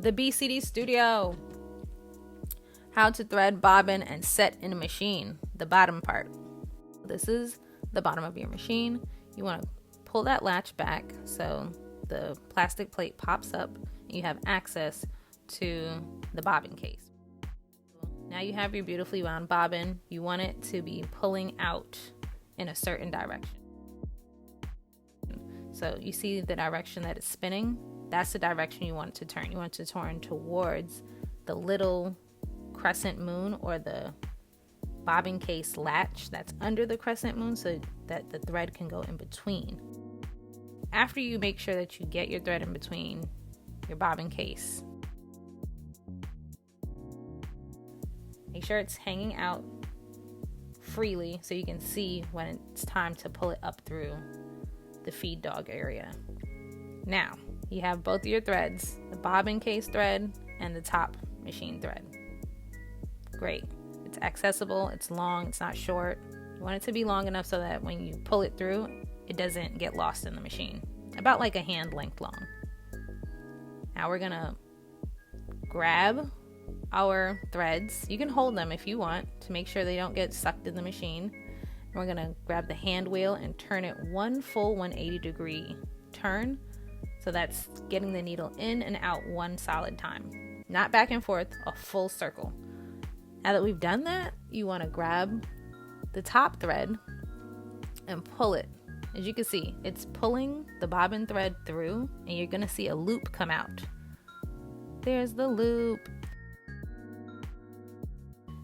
the BCD Studio. How to thread, bobbin, and set in a machine. The bottom part. This is the bottom of your machine. You want to pull that latch back so the plastic plate pops up and you have access to the bobbin case. Now you have your beautifully wound bobbin. You want it to be pulling out in a certain direction. So you see the direction that it's spinning? That's the direction you want it to turn. You want it to turn towards the little crescent moon or the bobbin case latch that's under the crescent moon so that the thread can go in between. After you make sure that you get your thread in between your bobbin case, make sure it's hanging out freely so you can see when it's time to pull it up through the feed dog area. Now, you have both of your threads, the bobbin case thread and the top machine thread. Great. It's accessible, it's long, it's not short. You want it to be long enough so that when you pull it through, it doesn't get lost in the machine. About like a hand length long. Now we're gonna grab our threads. You can hold them if you want to make sure they don't get sucked in the machine. And we're gonna grab the hand wheel and turn it one full 180-degree turn. So that's getting the needle in and out one solid time. Not back and forth, a full circle. Now that we've done that, you want to grab the top thread and pull it. As you can see, it's pulling the bobbin thread through and you're going to see a loop come out. There's the loop.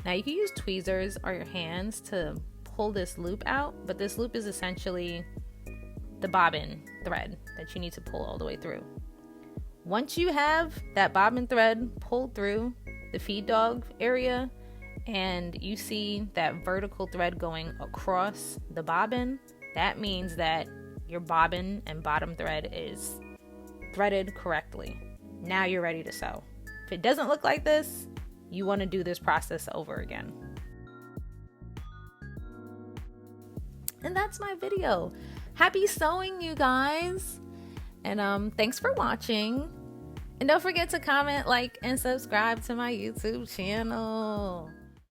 Now you can use tweezers or your hands to pull this loop out, but this loop is essentially the bobbin thread that you need to pull all the way through. Once you have that bobbin thread pulled through the feed dog area and you see that vertical thread going across the bobbin, that means that your bobbin and bottom thread is threaded correctly. Now you're ready to sew. If it doesn't look like this, you want to do this process over again. And that's my video. Happy sewing, you guys. And thanks for watching. And don't forget to comment, like, and subscribe to my YouTube channel.